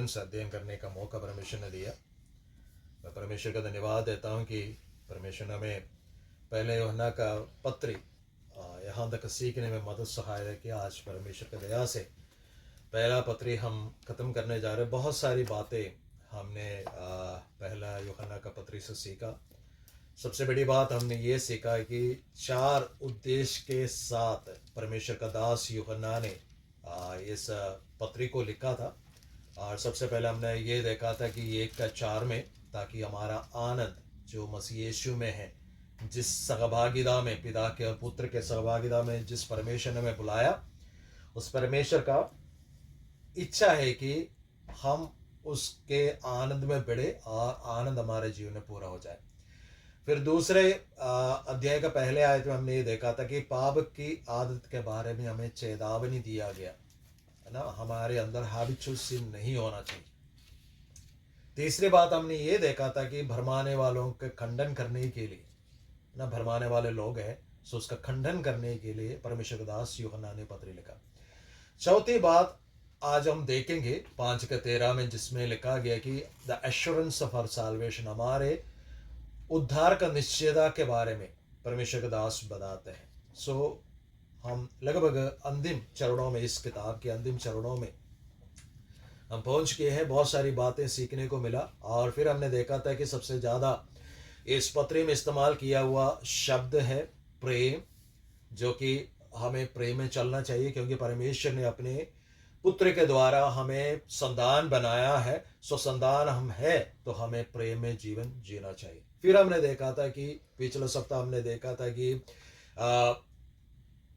से अध्ययन करने का मौका परमेश्वर ने दिया। मैं परमेश्वर का धन्यवाद देता हूँ कि परमेश्वर ने हमें पहले यूहन्ना का पत्री यहाँ तक सीखने में मदद सहायता किया। आज परमेश्वर की दया से पहला पत्री हम ख़त्म करने जा रहे हैं। बहुत सारी बातें हमने पहला यूहन्ना का पत्री से सीखा। सबसे बड़ी बात हमने ये सीखा कि 4 उद्देश्य के साथ परमेश्वर का दास यूहन्ना ने इस पत्री को लिखा था। और सबसे पहले हमने ये देखा था कि 1:4 में, ताकि हमारा आनंद जो मसीह यीशु में है, जिस सहभागिता में, पिता के और पुत्र के सहभागिता में जिस परमेश्वर ने हमें बुलाया, उस परमेश्वर का इच्छा है कि हम उसके आनंद में बढ़े और आनंद हमारे जीवन में पूरा हो जाए। फिर दूसरे अध्याय का पहले आयत में हमने ये देखा था कि पाप की आदत के बारे में हमें चेतावनी दिया गया है ना, हमारे अंदर हैबिचुअल सिन नहीं होना चाहिए। तीसरी बात हमने ये देखा था कि भरमाने वालों के खंडन करने के लिए ना, भरमाने वाले लोग हैं, सो उसका खंडन करने के लिए परमेश्वर का दास यूहन्ना ने पत्र लिखा। चौथी बात आज हम देखेंगे 5:13 में, जिसमें लिखा गया कि the assurance of our salvation, हमारे उद्धार का निश्चयता के बारे में परमेश्वर के दास बताते हैं। सो हम लगभग अंतिम चरणों में, इस किताब के अंतिम चरणों में हम पहुंच गए हैं। बहुत सारी बातें सीखने को मिला। और फिर हमने देखा था कि सबसे ज़्यादा इस पत्र में इस्तेमाल किया हुआ शब्द है प्रेम, जो कि हमें प्रेम में चलना चाहिए, क्योंकि परमेश्वर ने अपने पुत्र के द्वारा हमें संतान बनाया है। सो संतान हम है तो हमें प्रेम में जीवन जीना चाहिए। फिर हमने देखा था कि पिछले सप्ताह हमने देखा था कि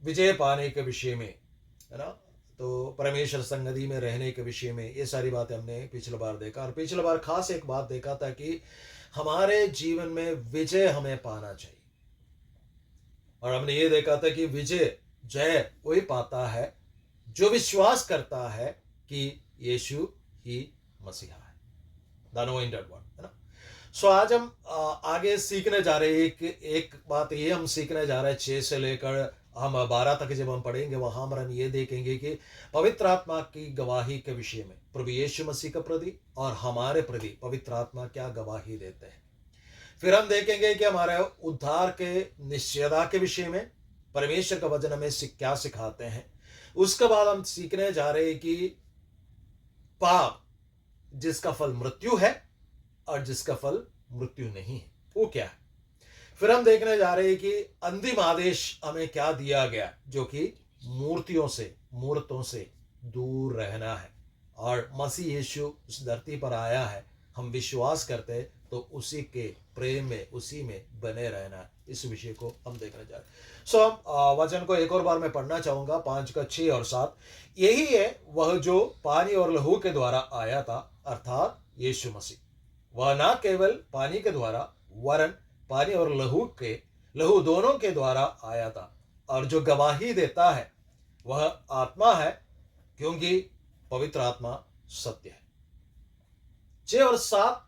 विजय पाने के विषय में, है ना, तो परमेश्वर संगति में रहने के विषय में, ये सारी बातें हमने पिछले बार देखा। और पिछले बार खास एक बात देखा था कि हमारे जीवन में विजय हमें पाना चाहिए। और हमने ये देखा था कि विजय, जय वही पाता है जो विश्वास करता है कि यीशु ही मसीहा है, द अनॉइंटेड वन, है ना। सो आज हम आगे सीखने जा रहे हैं। एक बात ये हम सीखने जा रहे हैं 6 से लेकर हम 12 तक जब हम पढ़ेंगे, वहां पर हम ये देखेंगे कि पवित्र आत्मा की गवाही के विषय में प्रभु यीशु मसीह के प्रति और हमारे प्रति पवित्र आत्मा क्या गवाही देते हैं। फिर हम देखेंगे कि हमारे उद्धार के निश्चयता के विषय में परमेश्वर का वचन हमें क्या सिखाते हैं। उसके बाद हम सीखने जा रहे हैं कि पाप जिसका फल मृत्यु है और जिसका फल मृत्यु नहीं है, वो क्या है। फिर हम देखने जा रहे हैं कि अंतिम आदेश हमें क्या दिया गया, जो कि मूर्तों से दूर रहना है। और मसीह यीशु इस धरती पर आया है, हम विश्वास करते हैं तो उसी के प्रेम में, उसी में बने रहना है। इस विषय को हम देखने जा रहे हैं। सो हम वचन को एक और बार मैं पढ़ना चाहूंगा, 5 का 6 और 7। यही है वह जो पानी और लहू के द्वारा आया था, अर्थात यीशु मसीह। वह ना केवल पानी के द्वारा वरन पानी और लहू दोनों के द्वारा आया था। और जो गवाही देता है वह आत्मा है, क्योंकि पवित्र आत्मा सत्य है। 6 और 7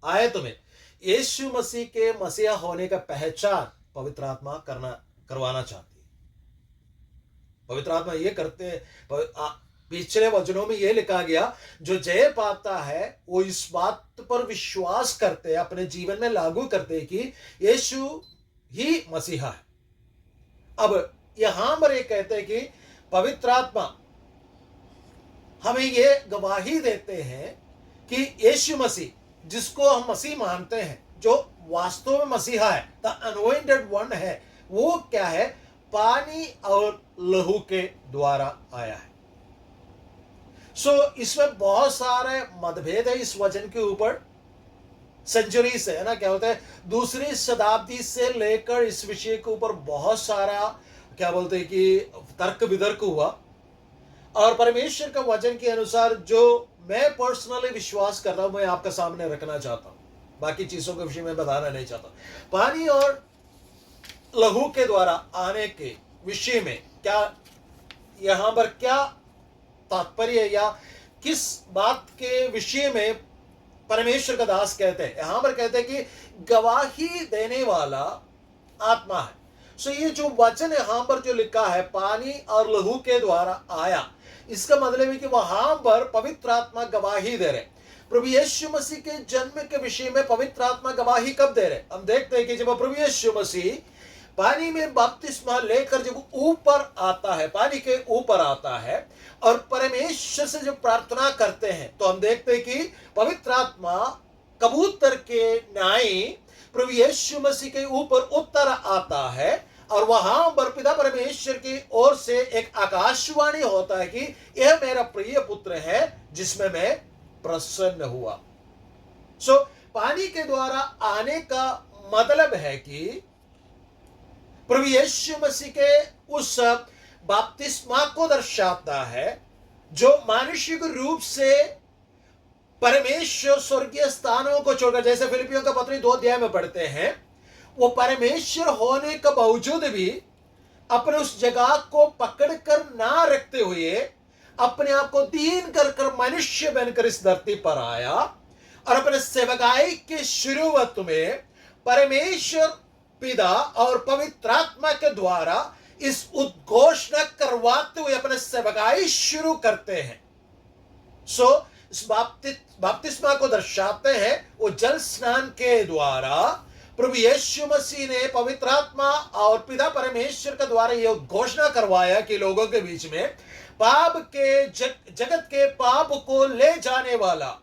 आयत में यीशु मसीह के मसीहा होने का पहचान पवित्र आत्मा करवाना चाहती है। पवित्र आत्मा ये करते हैं। पिछले वचनों में यह लिखा गया, जो जय पाता है वो इस बात पर विश्वास करते, अपने जीवन में लागू करते कि यीशु ही मसीहा है। अब यहां पर ये कहते हैं कि पवित्र आत्मा हमें ये गवाही देते हैं कि यीशु मसीह, जिसको हम मसीह मानते हैं, जो वास्तव में मसीहा है, द अनॉइंटेड वन है, वो क्या है, पानी और लहू के द्वारा आया है। सो इसमें बहुत सारे मतभेद है इस वचन के ऊपर। सेंचुरी से, है ना, क्या होता है, दूसरी शताब्दी से लेकर इस विषय के ऊपर बहुत सारा क्या बोलते हैं कि तर्क वितर्क हुआ। और परमेश्वर का वचन के अनुसार जो मैं पर्सनली विश्वास कर रहा हूं, मैं आपका सामने रखना चाहता हूं। बाकी चीजों के विषय में बताना नहीं चाहता। पानी और लहू के द्वारा आने के विषय में क्या, यहां पर क्या तात्पर्य है, या किस बात के विषय में परमेश्वर का दास कहते हैं। यहां पर कहते हैं कि गवाही देने वाला आत्मा है। सो ये जो वचन यहां पर जो लिखा है पानी और लहू के द्वारा आया, इसका मतलब है कि वहां पर पवित्र आत्मा गवाही दे रहे। प्रभु यीशु मसीह के जन्म के विषय में पवित्र आत्मा गवाही कब दे रहे? हम देखते हैं कि जब प्रभु यीशु मसीह पानी में बपतिस्मा लेकर जब ऊपर आता है, पानी के ऊपर आता है और परमेश्वर से जब प्रार्थना करते हैं, तो हम देखते हैं कि पवित्र आत्मा कबूतर के न्याय प्रभु यीशु मसीह के ऊपर उतर आता है और वहां पर पिता परमेश्वर की ओर से एक आकाशवाणी होता है कि यह मेरा प्रिय पुत्र है जिसमें मैं प्रसन्न हुआ। सो पानी के द्वारा आने का मतलब है कि प्रभु यीशु मसीह के उस बपतिस्मा को दर्शाता है जो मानुषिक रूप से परमेश्वर स्वर्गीय स्थानों को छोड़कर, जैसे फिलिपियों का पत्री 2 अध्याय में पढ़ते हैं, वो परमेश्वर होने के बावजूद भी अपने उस जगह को पकड़कर ना रखते हुए अपने आप को दीन कर मनुष्य बनकर इस धरती पर आया और अपने सेवकाई के शुरुआत में परमेश्वर पिता और पवित्र आत्मा के द्वारा इस उद्घोषणा करवाते हुए अपने सेवकाई शुरू करते हैं। सो इस बपतिस्मा को दर्शाते हैं वो जल स्नान के द्वारा प्रभु यीशु मसीह ने पवित्र आत्मा और पिता परमेश्वर के द्वारा यह घोषणा करवाया कि लोगों के बीच में पाप के जगत के पाप को ले जाने वाला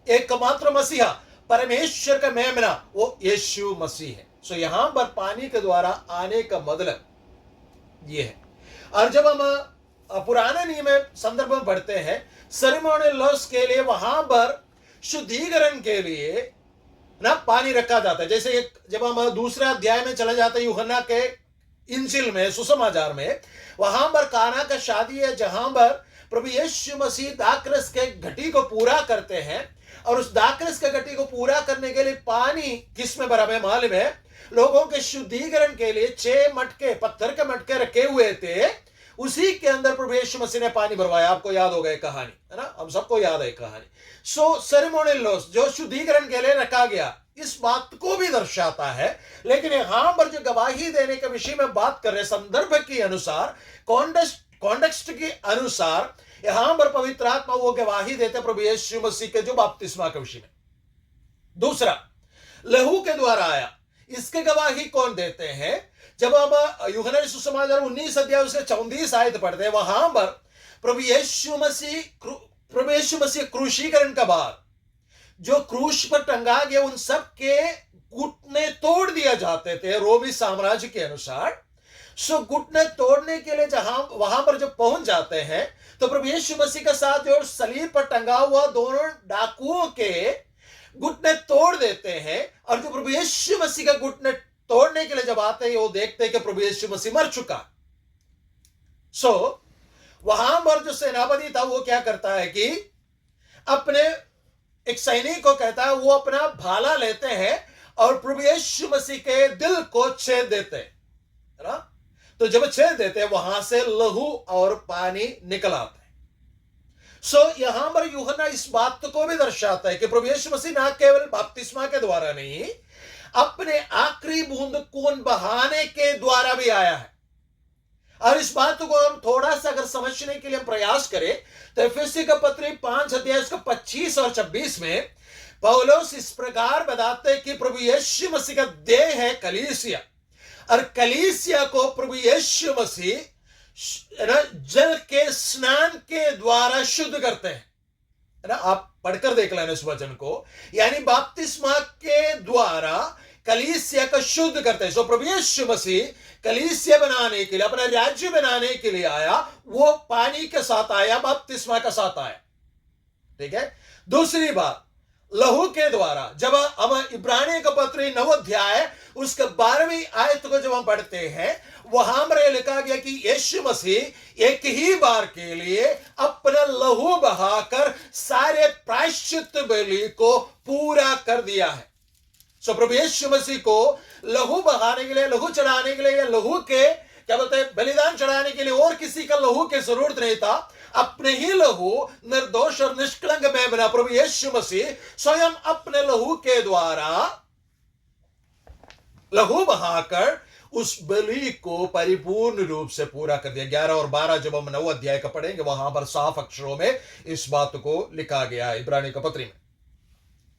एकमात्र मसीहा परमेश्वर का मेमना वो यीशु मसीह है। सो यहां पर पानी के द्वारा आने का मतलब ये है। और जब हम पुराने नियम संदर्भ में पढ़ते हैं, सेरेमोनियल लॉस के लिए वहां पर शुद्धिकरण के लिए ना पानी रखा जाता है। जैसे जब हम दूसरे अध्याय में चले जाते हैं यूहन्ना के इंजिल में, सुसमाचार में, वहां पर काना का शादी है जहां पर प्रभु यीशु मसीह दाखरस के घटी को पूरा करते हैं और उस दाखरस के घटी को पूरा करने के लिए पानी किस में भरा है मालूम है? लोगों के शुद्धिकरण के लिए 6 मटके, पत्थर के मटके रखे हुए थे, उसी के अंदर प्रभु यीशु मसीह ने पानी भरवाया। आपको याद होगा एक कहानी, है ना? हम सबको याद है कहानी। सो सेरेमोनियल लॉस जो शुद्धिकरण के लिए रखा गया, इस बात को भी दर्शाता है। लेकिन यहां पर जो गवाही देने के विषय में बात कर रहे, संदर्भ के अनुसार, कॉन्टेक्स्ट के अनुसार यहां पर पवित्र आत्मा वो गवाही देते प्रभु यीशु मसीह के जो बपतिस्मा के विषय में। दूसरा, लहू के द्वारा आया, इसके गवाही कौन देते हैं? जब हम यूहन्ना सुसमाचार 19 अध्याय उसके 34 आयत पढ़ते हैं, वहां पर प्रभु यीशु मसीह क्रूशीकरण का बाद जो क्रूश पर टंगा गया, उन सब के घुटने तोड़ दिया जाते थे रोमी साम्राज्य के अनुसार। सो घुटने तोड़ने के लिए जहां वहां पर जब पहुंच जाते हैं, तो प्रभु यीशु मसीह के साथ जो सलीब पर टंगा हुआ दोनों डाकुओं के घुटने तोड़ देते हैं। और जो प्रभु यीशु मसीह का घुटने तोड़ने के लिए जब आते हैं, वो देखते हैं कि प्रभु यीशु मसीह मर चुका। सो वहां पर जो सेनापति था वो क्या करता है कि अपने एक सैनिक को कहता है, वो अपना भाला लेते हैं और प्रभु यीशु मसीह के दिल को छेद देते हैं, है ना? तो जब छेद देते हैं, वहां से लहू और पानी निकल आता है। सो यहां पर यूहन्ना इस बात को भी दर्शाता है कि प्रभु यीशु मसीह ना केवल बपतिस्मा के द्वारा नहीं, अपने आखिरी बूंद खून बहाने के द्वारा भी आया है। और इस बात को हम थोड़ा सा अगर समझने के लिए हम प्रयास करें, तो एफएससी का पत्री 5 अध्याय उसका 25 और 26 में पौलुस इस प्रकार बताते हैं कि प्रभु यीशु मसीह का देह है कलीसिया, और कलीसिया को प्रभु यीशु मसीह जल के स्नान के द्वारा शुद्ध करते हैं, है ना? आप पढ़कर देख लेना इस वचन को। यानी बपतिस्मा के द्वारा कलीसिया का शुद्ध करते हैं। सो प्रभु यीशु मसीह कलीसिया बनाने के लिए, अपना राज्य बनाने के लिए आया, वो पानी के साथ आया, बपतिस्मा के साथ आया। ठीक है। दूसरी बात, लहू के द्वारा, जब हम इब्रानियों का पत्र 9 अध्याय उसके 12वीं आयत को जब हम पढ़ते हैं, वहां पर लिखा गया कि यीशु मसीह एक ही बार के लिए अपना लहू बहाकर सारे प्रायश्चित बलि को पूरा कर दिया है। सो प्रभु यीशु मसीह को लहू बहाने के लिए, लहू चढ़ाने के लिए, या लहू के क्या बोलते हैं, बलिदान चढ़ाने के लिए और किसी का लहू की जरूरत नहीं था। अपने ही लहू निर्दोष और निष्कलंक में बना प्रभु यीशु मसीह स्वयं अपने लहू के द्वारा लहू बहाकर उस बलि को परिपूर्ण रूप से पूरा कर दिया। 11 और 12 जब हम 9 अध्याय का पढ़ेंगे वहां पर साफ अक्षरों में इस बात को लिखा गया है इब्रानी का पत्री में।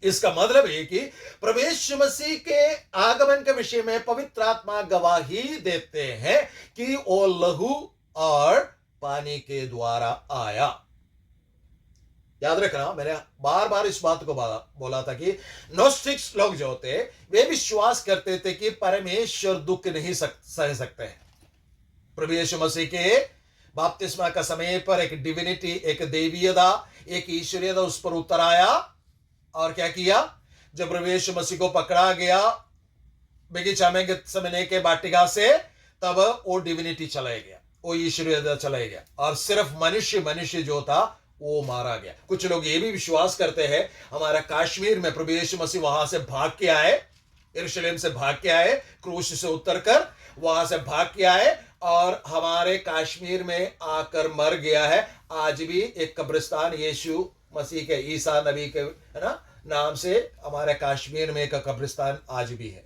इसका मतलब है कि प्रभु यीशु मसीह के आगमन के विषय में पवित्र आत्मा गवाही देते हैं कि वो लहू और पानी के द्वारा आया। याद रखना, मैंने बार बार इस बात को बोला था कि नोस्टिक्स लोग जो होते वे विश्वास करते थे कि परमेश्वर दुख नहीं सह सकते हैं। प्रभु यीशु मसीह के बपतिस्मा का समय पर एक डिविनिटी, एक देवीयता, एक ईश्वरीयता उस पर उतर आया और क्या किया, जब प्रभु यीशु मसीह को पकड़ा गया बगीचा में गेत्सेमने के वाटिका से, तब वो डिविनिटी चला गया, वो ईश्वरीयता चला गया और सिर्फ मनुष्य जो था वो मारा गया। कुछ लोग ये भी विश्वास करते हैं हमारा कश्मीर में प्रभु यीशु मसीह वहां से भाग के आए, यरूशलेम से भाग के आए, क्रूस से उतरकर वहां से भाग के आए और हमारे कश्मीर में आकर मर गया है। आज भी एक कब्रिस्तान यीशु मसीह के, ईसा नबी के, है ना, नाम से हमारे कश्मीर में एक कब्रिस्तान आज भी है।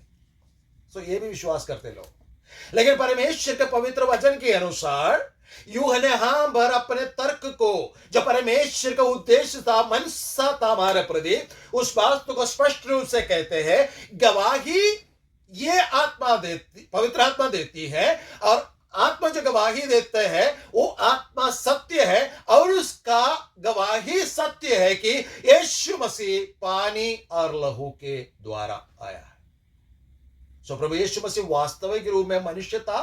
सो ये भी विश्वास करते लोग। लेकिन परमेश्वर के पवित्र वचन के अनुसार यूहन्ना भर अपने तर्क को, जो परमेश्वर का उद्देश्य था, मनसा था हमारे प्रति, उस बात को स्पष्ट रूप से कहते हैं। गवाही ये आत्मा देती, पवित्र आत्मा देती है और आत्मा जो गवाही देते हैं वो आत्मा सत्य है और उसका गवाही सत्य है कि यीशु मसीह पानी और लहू के द्वारा आया है। सो प्रभु यीशु मसीह वास्तविक रूप में मनुष्य था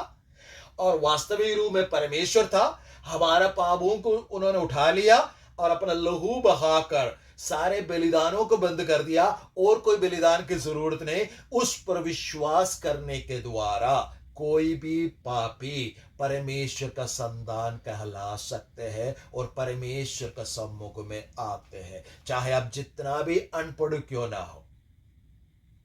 और वास्तविक रूप में परमेश्वर था। हमारा पापों को उन्होंने उठा लिया और अपना लहू बहाकर सारे बलिदानों को बंद कर दिया और कोई बलिदान की जरूरत नहीं। उस पर विश्वास करने के द्वारा कोई भी पापी परमेश्वर का संतान कहला सकते हैं और परमेश्वर का सम्मुख में आते हैं, चाहे आप जितना भी अनपढ़ क्यों ना हो।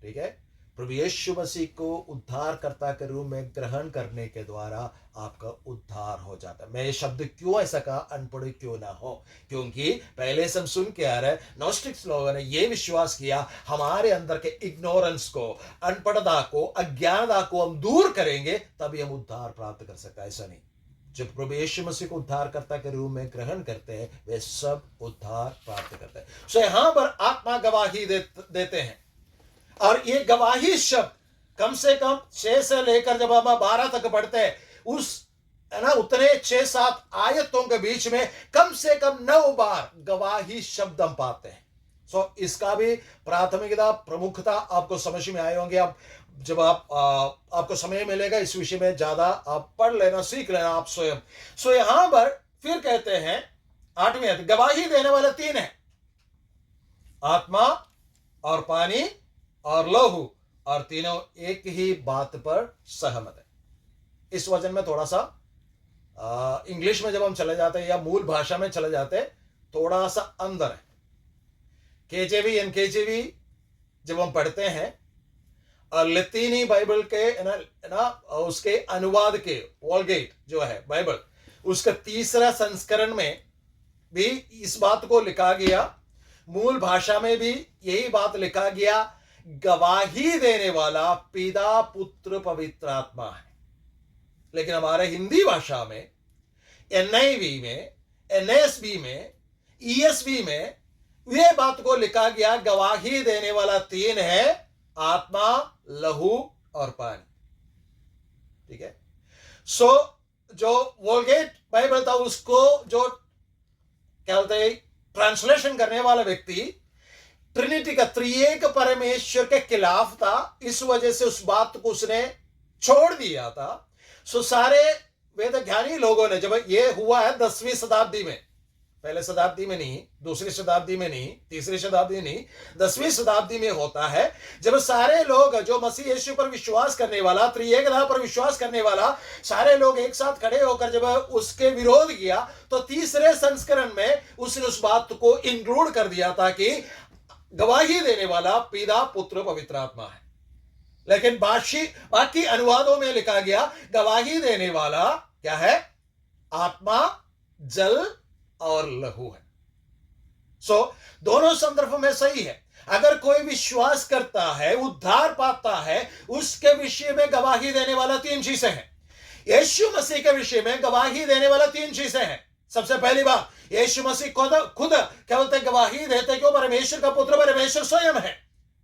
ठीक है, प्रभु यीशु मसीह को उद्धारकर्ता के रूप में ग्रहण करने के द्वारा आपका उद्धार हो जाता है। मैं ये शब्द क्यों ऐसा कहा, अनपढ़ क्यों ना हो, क्योंकि पहले से हम सुन के आ रहे नोस्टिक्स लोगों ने ये विश्वास किया हमारे अंदर के इग्नोरेंस को, अनपढ़ता को, अज्ञानता को हम दूर करेंगे तभी हम उद्धार प्राप्त कर सकते हैं। ऐसा नहीं, जब प्रभु यीशु मसीह को उद्धारकर्ता के रूप में ग्रहण करते हैं वे सब उद्धार प्राप्त करते हैं। सो यहां पर आत्मा गवाही देते हैं और ये गवाही शब्द कम से कम 6 से लेकर जब हम 12 तक पढ़ते हैं, उस, है ना, उतने 6-7 आयतों के बीच में कम से कम 9 बार गवाही शब्द हम पाते हैं। सो इसका भी प्राथमिकता, प्रमुखता आपको समझ में आए होंगे। अब जब आपको समय मिलेगा इस विषय में ज्यादा आप पढ़ लेना, सीख लेना आप स्वयं। सो यहां पर फिर कहते हैं 8वें अध्याय, गवाही देने वाले 3 है, आत्मा और पानी और लहू, और तीनों एक ही बात पर सहमत है। इस वचन में थोड़ा सा इंग्लिश में जब हम चले जाते हैं या मूल भाषा में चले जाते हैं थोड़ा सा अंदर है। केजेवी एनकेजेवी जब हम पढ़ते हैं और लतीनी बाइबल के ना उसके अनुवाद के, वोल्गेट जो है बाइबल, उसका 3रा संस्करण में भी इस बात को लिखा गया। मूल भाषा में भी यही बात लिखा गया, गवाही देने वाला पिता पुत्र पवित्र आत्मा है। लेकिन हमारे हिंदी भाषा में, NIV में, NASB में, ESV में यह बात को लिखा गया, गवाही देने वाला 3 है, आत्मा, लहू और पानी। ठीक है, सो जो वोल्गेट बाइबल था उसको जो क्या बोलते हैं ट्रांसलेशन करने वाला व्यक्ति ट्रिनिटी का, त्रिएक परमेश्वर के खिलाफ था, इस वजह से उस बात को उसने छोड़ दिया था। सो सारे वेद ज्ञानी लोगों ने, जब ये हुआ है 10वीं शताब्दी में, पहले शताब्दी में नहीं, दूसरी शताब्दी में नहीं, तीसरी शताब्दी नहीं, 10वीं शताब्दी में होता है, जब सारे लोग जो मसीह यीशु पर विश्वास करने वाला, त्रिएकता पर विश्वास करने वाला, सारे लोग एक साथ खड़े होकर जब उसके विरोध किया तो 3रे संस्करण में उसने उस बात को इंक्लूड कर दिया था कि गवाही देने वाला पिता पुत्र पवित्र आत्मा है। लेकिन बाकी अनुवादों में लिखा गया गवाही देने वाला क्या है, आत्मा, जल और लहू है। सो दोनों संदर्भ में सही है। अगर कोई विश्वास करता है, उद्धार पाता है, उसके विषय में गवाही देने वाला 3 चीजें हैं। यीशु मसीह के विषय में गवाही देने वाला 3 चीजें हैं। सबसे पहली बात, यीशु मसीह खुद क्या बोलते हैं, गवाही देते कि वो परमेश्वर का पुत्र परमेश्वर स्वयं है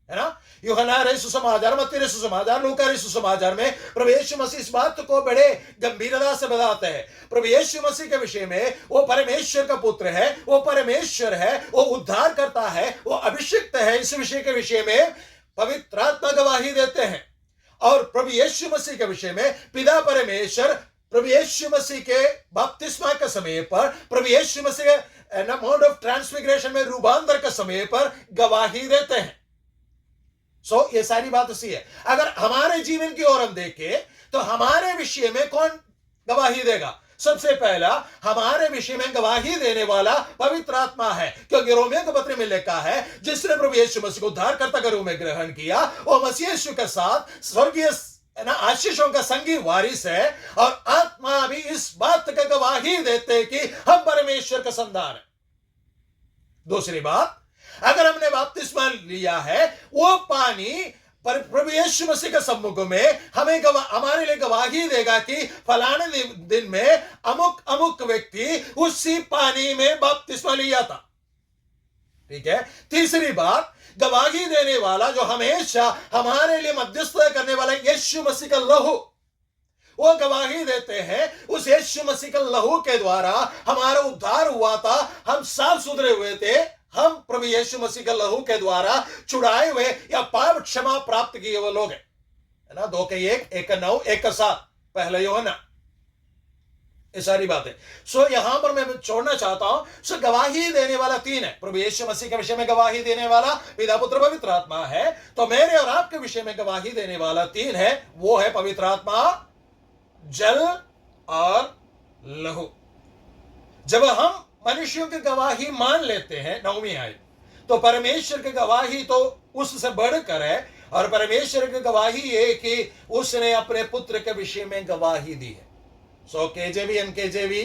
ना। यूहन्ना रे सुसमाचार, मत्ती रे सुसमाचार, लूका रे सुसमाचार में प्रभु यीशु मसीह इस बात को बड़े गंभीरता से बताते हैं। प्रभु यीशु मसीह के विषय में वो परमेश्वर का पुत्र है, वो परमेश्वर है, वो उद्धार करता है, वो अभिषिक्त है। इस विषय के विषय में पवित्र आत्मा गवाही देते हैं। और प्रभु यीशु मसीह के विषय में पिता परमेश्वर प्रभु यीशु मसीह के बपतिस्मा के समय पर, प्रभु यीशु मसीह के माउंट ऑफ ट्रांसफिगरेशन में रूपांतर के समय पर गवाही देते हैं। ये सारी बात उसी है। अगर हमारे जीवन की ओर हम देखें तो हमारे विषय में कौन गवाही देगा? सबसे पहला हमारे विषय में गवाही देने वाला पवित्र आत्मा है, क्योंकि रोमियो के पत्र में लिखा है, जिसने प्रभु यीशु मसीह को उद्धारकर्ता के रूप में ग्रहण किया, वो मसीह यीशु के साथ स्वर्गीय आशीषों का संगी वारिस है। और आत्मा भी इस बात का गवाही देते कि हम परमेश्वर का संतान है। दूसरी बात, अगर हमने बपतिस्मा लिया है, वो पानी प्रभु यीशु मसीह के सम्मुख में हमें हमारे लिए गवाही देगा कि फलाने दिन में अमुक अमुक व्यक्ति उसी पानी में बपतिस्मा लिया था। ठीक है। तीसरी बात, गवाही देने वाला जो हमेशा हमारे लिए मध्यस्थता करने वाला यीशु मसीह का लहू, वो गवाही देते हैं उस यीशु मसीह के लहू के द्वारा हमारा उद्धार हुआ था, हम साफ सुथरे हुए थे, हम प्रभु यीशु मसीह के लहू के द्वारा छुड़ाए हुए या पाप क्षमा प्राप्त किए हुए लोग हैं, है ना। 2:1, 1:9, 1:7 पहले यूहन्ना, ये सारी बातें। यहां पर मैं छोड़ना चाहता हूं। गवाही देने वाला 3 है। प्रभु यीशु मसीह के विषय में गवाही देने वाला पिता पुत्र पवित्र आत्मा है। तो मेरे और आपके विषय में गवाही देने वाला 3 है, वो है पवित्र आत्मा, जल और लहू। जब हम मनुष्यों की गवाही मान लेते हैं, 9वीं आयत, तो परमेश्वर की गवाही तो उससे बढ़कर है। और परमेश्वर की गवाही है कि उसने अपने पुत्र के विषय में गवाही दी है। केजेवी एनकेजेवी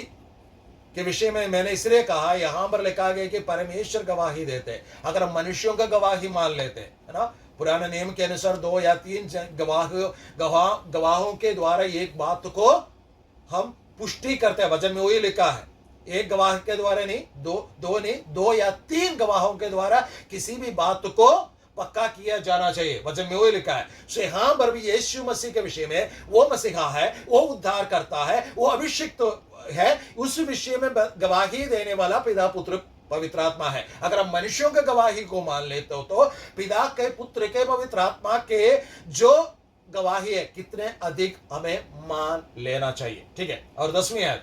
के विषय में मैंने इसलिए कहा, यहां पर लिखा गया कि परमेश्वर गवाही देते हैं। अगर हम मनुष्यों का गवाही मान लेते हैं, है ना, पुराने नियम के अनुसार 2 या 3 गवाहों के द्वारा एक बात को हम पुष्टि करते हैं। वचन में वही लिखा है, एक गवाह के द्वारा नहीं, दो या 3 गवाहों के द्वारा किसी भी बात को पक्का किया जाना चाहिए। वचन में वही लिखा है। यहां पर भी यीशु मसीह के विषय में वो मसीहा है, वो उद्धार करता है, वो अभिषिक्त है, उस विषय में गवाही देने वाला पिता पुत्र पवित्र आत्मा है। अगर हम मनुष्यों के गवाही को मान लेते हो तो पिता के, पुत्र के, पवित्र आत्मा के जो गवाही है, कितने अधिक हमें मान लेना चाहिए। ठीक है। और 10वीं आयत,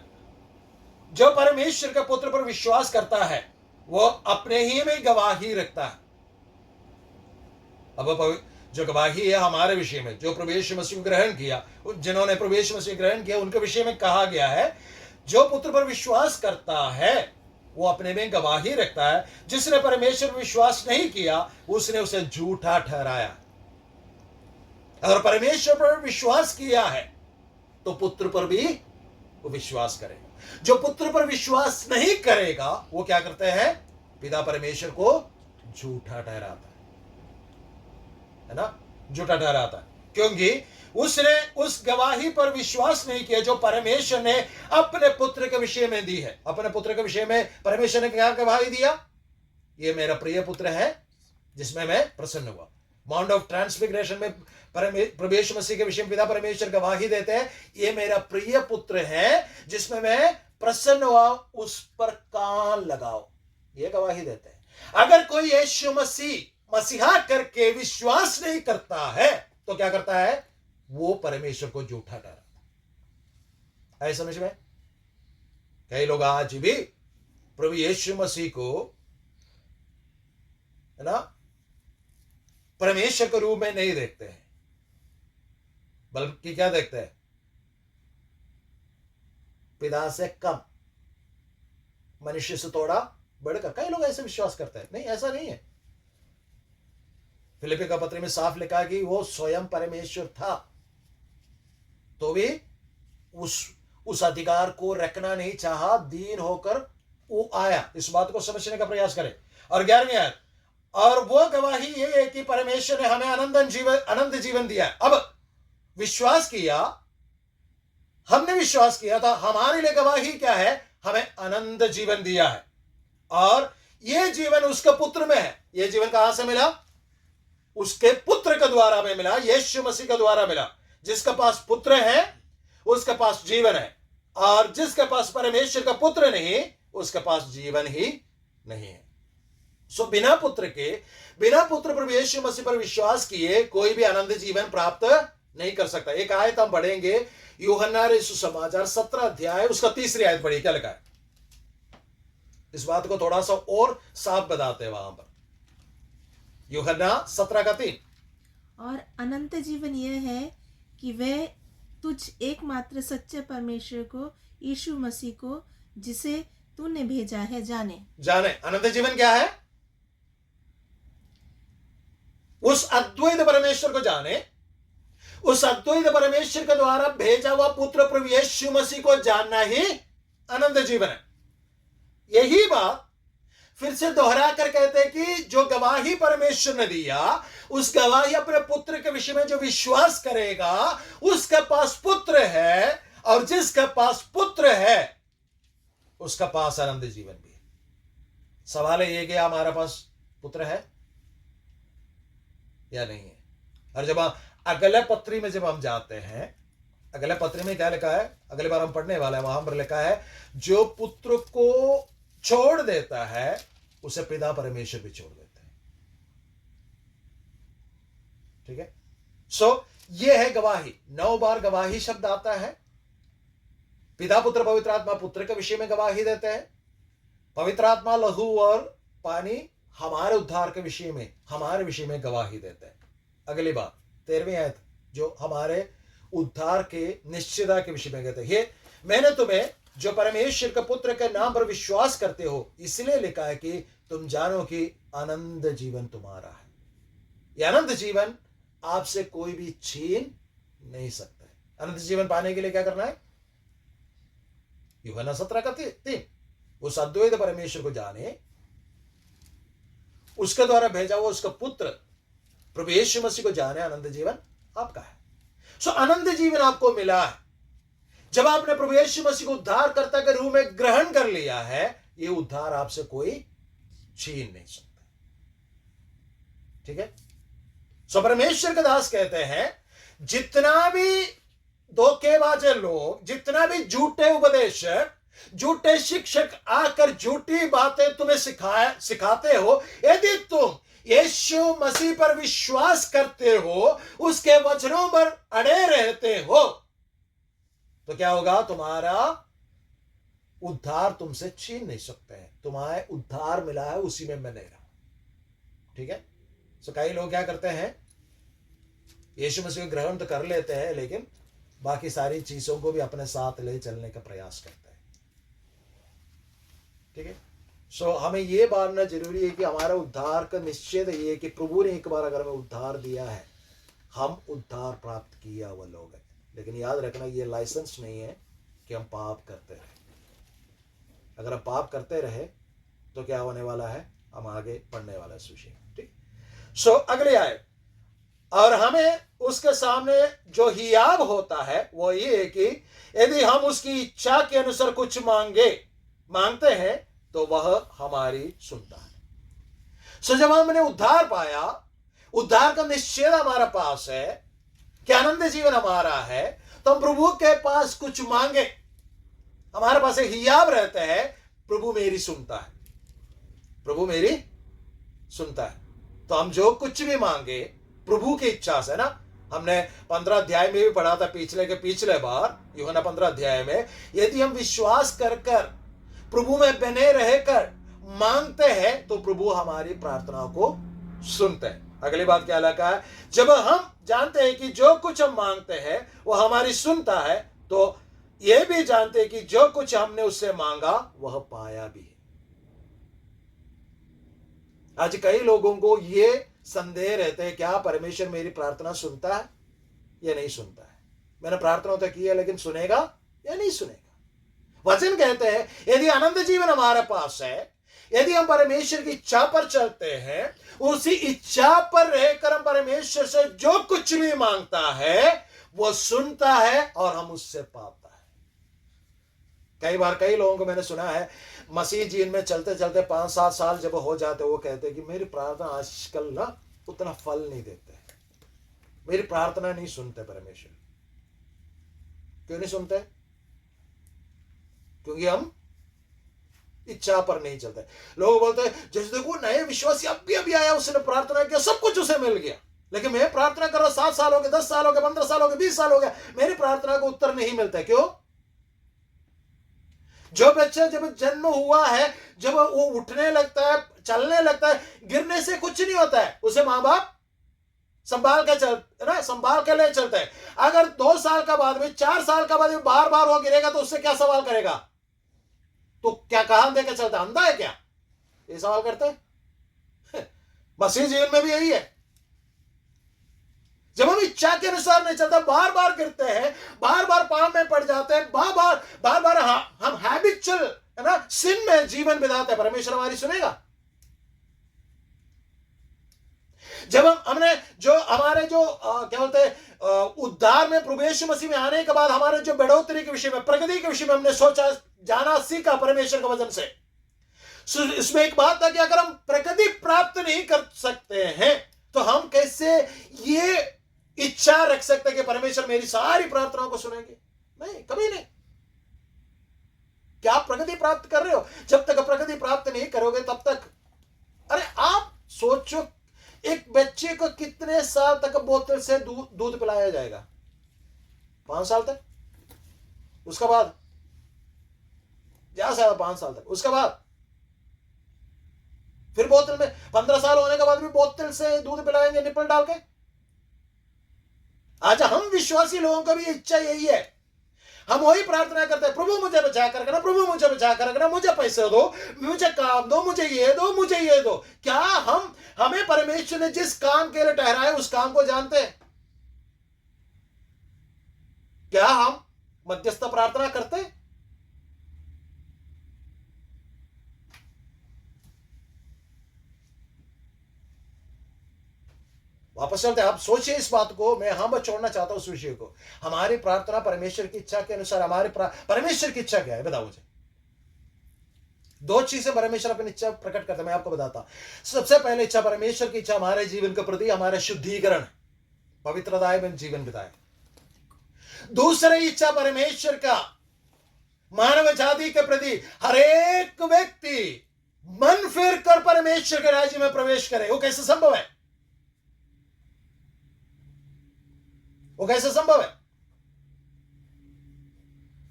जो परमेश्वर के पुत्र पर विश्वास करता है वो अपने ही में गवाही रखता है। अब जो गवाही है हमारे विषय में, जो प्रभु यीशु मसीह को ग्रहण किया, जिन्होंने प्रभु यीशु मसीह ग्रहण किया, उनके विषय में कहा गया है, जो पुत्र पर विश्वास करता है वो अपने में गवाही रखता है। जिसने परमेश्वर पर विश्वास नहीं किया उसने उसे झूठा ठहराया। अगर परमेश्वर पर विश्वास किया है तो पुत्र पर भी वो विश्वास करेगा। जो पुत्र पर विश्वास नहीं करेगा वो क्या करते हैं? पिता परमेश्वर को झूठा ठहराता है ना, झूठा ठहराता है, क्योंकि उसने उस गवाही पर विश्वास नहीं किया जो परमेश्वर ने अपने पुत्र के विषय में दी है। अपने पुत्र के विषय में परमेश्वर ने क्या गवाही दिया? ये मेरा प्रिय पुत्र है जिसमें मैं प्रसन्न हुआ। माउंट ऑफ ट्रांसफिगरेशन में प्रभु यीशु मसीह के विषय में पिता परमेश्वर गवाही देते हैं, ये मेरा प्रिय पुत्र है जिसमें मैं प्रसन्न हुआ, उस पर कान लगाओ, ये गवाही देते हैं। अगर कोई यीशु मसीहा करके विश्वास नहीं करता है तो क्या करता है? वो परमेश्वर को झूठा ठहराता है। समझ में? कई लोग आज भी प्रभु यीशु मसीह को, है ना, परमेश्वर के रूप में नहीं देखते हैं, बल्कि क्या देखते हैं? पिता से कम, मनुष्य से थोड़ा बढ़कर। कई लोग ऐसे विश्वास करते हैं। नहीं, ऐसा नहीं है। फिलिप्पी का पत्र में साफ लिखा कि वो स्वयं परमेश्वर था तो भी उस अधिकार को रखना नहीं चाहा, दीन होकर वो आया। इस बात को समझने का प्रयास करें। और 11वीं आयत, और वो गवाही ये है कि परमेश्वर ने हमें अनंत जीवन दिया है। अब विश्वास किया, हमने विश्वास किया था, हमारे लिए गवाही क्या है? हमें अनंत जीवन दिया है, और यह जीवन उसके पुत्र में है। यह जीवन कहां से मिला? उसके पुत्र के द्वारा में मिला, यीशु मसीह के द्वारा मिला। जिसके पास पुत्र है उसके पास जीवन है, और जिसके पास परमेश्वर का पुत्र नहीं उसके पास जीवन ही नहीं है। सो बिना पुत्र प्रभु यीशु मसीह पर विश्वास किए कोई भी अनंत जीवन प्राप्त नहीं कर सकता। एक आयत हम पढ़ेंगे, यूहन्ना सुसमाचार 17 अध्याय उसका 3री आयत पढ़िए, क्या लिखा है? इस बात को थोड़ा सा और साफ बताते हैं वहां पर। यूहन्ना 17:3। और अनंत जीवन यह है कि वे तुझ एकमात्र सच्चे परमेश्वर को, यीशु मसीह को, जिसे तूने भेजा है, जाने। अनंत जीवन क्या है? उस अद्वैत परमेश्वर को जाने, उस अद्वैत परमेश्वर के द्वारा भेजा हुआ पुत्र प्रभु यीशु मसीह को जानना ही अनंत जीवन है। यही बात फिर से दोहरा कर कहते हैं कि जो गवाही परमेश्वर ने दिया, उस गवाही अपने पुत्र के विषय में जो विश्वास करेगा उसके पास पुत्र है, और जिसके पास पुत्र है उसका पास अनंत जीवन भी है। सवाल है ये कि हमारे पास पुत्र है या नहीं है? और जब हम अगले पत्री में जब हम जाते हैं, अगले पत्री में क्या लिखा है? अगले बार हम पढ़ने वाले हैं, वहां पर लिखा है जो पुत्र को छोड़ देता है उसे पिता परमेश्वर भी छोड़ देते हैं। ठीक है? सो ये है गवाही। 9 बार गवाही शब्द आता है। पिता पुत्र पवित्र आत्मा पुत्र के विषय में गवाही देते हैं। पवित्र आत्मा, लहू और पानी हमारे उद्धार के विषय में, हमारे विषय में गवाही देते हैं। अगली बात 13वीं आयत जो हमारे उद्धार के निश्चयता के विषय में कहते हैं, ये मैंने तुम्हें जो परमेश्वर के पुत्र के नाम पर विश्वास करते हो इसलिए लिखा है कि तुम जानो कि अनंत जीवन तुम्हारा है। यह अनंत जीवन आपसे कोई भी छीन नहीं सकता है। अनंत जीवन पाने के लिए क्या करना है? यूहन्ना 17:3, उस अद्वैत परमेश्वर को जाने, उसके द्वारा भेजा हुआ उसका पुत्र प्रभु यीशु मसीह को जाने, अनंत जीवन आपका है। सो अनंत जीवन आपको मिला है जब आपने प्रभु यीशु मसीह को उद्धारकर्ता के रूप में ग्रहण कर लिया है। ये उद्धार आपसे कोई छीन नहीं सकता। ठीक है? सो परमेश्वर के दास कहते हैं जितना भी धोखेबाज लोग, जितना भी झूठे उपदेशक, झूठे शिक्षक आकर झूठी बातें तुम्हें सिखाते हो, यदि तुम यीशु मसीह पर विश्वास करते हो, उसके वचनों पर अड़े रहते हो, तो क्या होगा? तुम्हारा उद्धार तुमसे छीन नहीं सकते हैं। तुम्हारे उद्धार मिला है, उसी में मैं नहीं रहा। ठीक है? सो कई लोग क्या करते हैं, यीशु मसीह को ग्रहण तो कर लेते हैं लेकिन बाकी सारी चीजों को भी अपने साथ ले चलने का प्रयास करते हैं। ठीक है? सो हमें यह मानना जरूरी है कि हमारा उद्धार का निश्चय ये है कि प्रभु ने एक बार अगर हमें उद्धार दिया है, हम उद्धार प्राप्त किया हुआ लोग हैं। लेकिन याद रखना ये लाइसेंस नहीं है कि हम पाप करते रहे। अगर हम पाप करते रहे तो क्या होने वाला है? हम आगे पढ़ने वाला है सुशी। ठीक? सो अगले आए, और हमें उसके सामने जो हियाब होता है वो ये है कि यदि हम उसकी इच्छा के अनुसार कुछ मांगते हैं तो वह हमारी सुनता है। सो जब हमने उद्धार पाया, उद्धार का निश्चय हमारा पास है कि अनंत जीवन हमारा है, तो हम प्रभु के पास कुछ मांगे, हमारे पास एक हियाब रहता है, प्रभु मेरी सुनता है, प्रभु मेरी सुनता है। तो हम जो कुछ भी मांगे प्रभु की इच्छा से ना, हमने 15 अध्याय में भी पढ़ा था पिछले बार, यूहन्ना 15 अध्याय में, यदि हम विश्वास कर प्रभु में बने रहकर मांगते हैं तो प्रभु हमारी प्रार्थना को सुनते हैं। अगली बात क्या लिखा है? जब हम जानते हैं कि जो कुछ हम मांगते हैं वो हमारी सुनता है, तो यह भी जानते हैं कि जो कुछ हमने उससे मांगा वह पाया भी है। आज कई लोगों को यह संदेह रहते हैं, क्या परमेश्वर मेरी प्रार्थना सुनता है या नहीं सुनता है? मैंने प्रार्थना तो की है लेकिन सुनेगा या नहीं सुनेगा? वचन कहते हैं यदि अनंत जीवन हमारे पास है, यदि हम परमेश्वर की इच्छा पर चलते हैं, उसी इच्छा पर रहकर हम परमेश्वर से जो कुछ भी मांगता है वो सुनता है और हम उससे पाता है। कई बार कई लोगों को मैंने सुना है, मसीह जीवन में चलते चलते 5-7 साल जब हो जाते, वो कहते हैं कि मेरी प्रार्थना आजकल ना उतना फल नहीं देते, मेरी प्रार्थना नहीं सुनते परमेश्वर। क्यों नहीं सुनते? क्योंकि हम इच्छा पर नहीं चलते। लोग बोलते हैं जैसे देखो नए विश्वासी अभी आया, उसने प्रार्थना किया, सब कुछ उसे मिल गया, लेकिन मैं प्रार्थना कर रहा 7 साल हो गए, 10 साल हो गए, 15 साल हो गए, 20 साल हो गए, मेरी प्रार्थना को उत्तर नहीं मिलता। क्यों? जो बच्चा जब जन्म हुआ है, जब वो उठने लगता है, चलने लगता है, गिरने से कुछ नहीं होता है, उसे मां बाप संभाल के ले चलते हैं। अगर 2 साल का बाद में, 4 साल का बाद में बार बार वो गिरेगा तो उससे क्या सवाल करेगा? तो क्या कहां देकर चलता है? अंधा है क्या? ये सवाल करते हैं। मसीह जीवन में भी यही है। जब हम इच्छा के अनुसार नहीं चलते, बार बार गिरते हैं, बार बार पाप में पड़ जाते हैं, बार बार हम हैबिचुअल है ना सिन में जीवन बिताते हैं, परमेश्वर हमारी सुनेगा? जब हमने जो हमारे जो क्या बोलते हैं उद्धार में प्रभु यीशु मसीह में आने के बाद हमारे जो बढ़ोतरी के विषय में, प्रगति के विषय में हमने सोचा, जाना, सीखा परमेश्वर के वचन से, इसमें एक बात था कि अगर हम प्रगति प्राप्त नहीं कर सकते हैं तो हम कैसे ये इच्छा रख सकते हैं कि परमेश्वर मेरी सारी प्रार्थनाओं को सुनेंगे? नहीं, कभी नहीं। क्या आप प्रगति प्राप्त कर रहे हो? जब तक प्रगति प्राप्त नहीं करोगे तब तक, अरे आप सोचो, एक बच्चे को कितने साल तक बोतल से दूध पिलाया जाएगा? 5 साल तक। उसके बाद ज्यादा से ज्यादा 5 साल तक। उसके बाद फिर बोतल में 15 साल होने के बाद भी बोतल से दूध पिलाएंगे निप्पल डाल के। आज हम विश्वासी लोगों का भी इच्छा यही है, हम वही प्रार्थना करते हैं, प्रभु मुझे बचा कर रखना, प्रभु मुझे बचा कर रखना, मुझे पैसे दो, मुझे काम दो, मुझे ये दो, मुझे ये दो। क्या हमें परमेश्वर ने जिस काम के लिए ठहराया उस काम को जानते हैं? क्या हम मध्यस्थ प्रार्थना करते हैं? वापस चलते हैं। आप सोचिए इस बात को, मैं हम छोड़ना चाहता हूं उस विषय को। हमारी प्रार्थना परमेश्वर की इच्छा के अनुसार, हमारे परमेश्वर की इच्छा क्या है बताओ मुझे? 2 चीजें परमेश्वर अपनी इच्छा प्रकट करते हैं, मैं आपको बताता। सबसे पहले इच्छा, परमेश्वर की इच्छा हमारे जीवन के प्रति हमारा शुद्धिकरण, पवित्रता में जीवन बिताए। दूसरी इच्छा परमेश्वर का मानव जाति के प्रति हर एक व्यक्ति मन फिर कर परमेश्वर के राज्य में प्रवेश करे। वो कैसे संभव है? वो कैसे संभव है?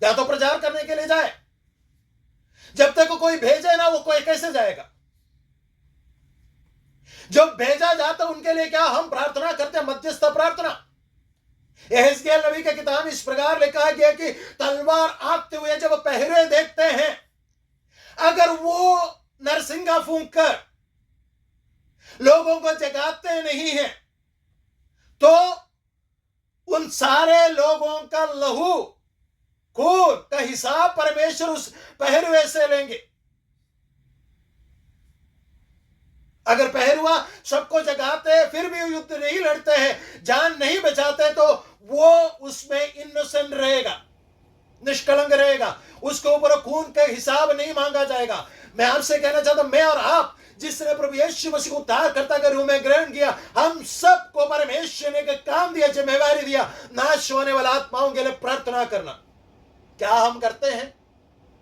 या तो प्रचार करने के लिए जाए, जब तक कोई भेजे ना वो कोई कैसे जाएगा? जब भेजा जाता उनके लिए क्या हम प्रार्थना करते हैं? मध्यस्थ प्रार्थना। यहेजकेल नबी की किताब इस प्रकार लिखा गया कि तलवार आते हुए जब पहरे देखते हैं, अगर वो नरसिंगा फूंक कर लोगों को जगाते नहीं है तो उन सारे लोगों का लहू खून का हिसाब परमेश्वर उस पहरुए से लेंगे। अगर पहरुआ सबको जगाते फिर भी युद्ध नहीं लड़ते हैं, जान नहीं बचाते, तो वो उसमें इनोसेंट रहेगा, निष्कलंक रहेगा, उसके ऊपर खून का हिसाब नहीं मांगा जाएगा। मैं आपसे कहना चाहता हूं, मैं और आप जिसने प्रभु यीशु मसीह को उद्धारकर्ता के रूप में ग्रहण किया, हम सबको परमेश्वर ने एक काम दिया, जिम्मेवारी दिया, नाश होने वाले आत्माओं के लिए प्रार्थना करना। क्या हम करते हैं?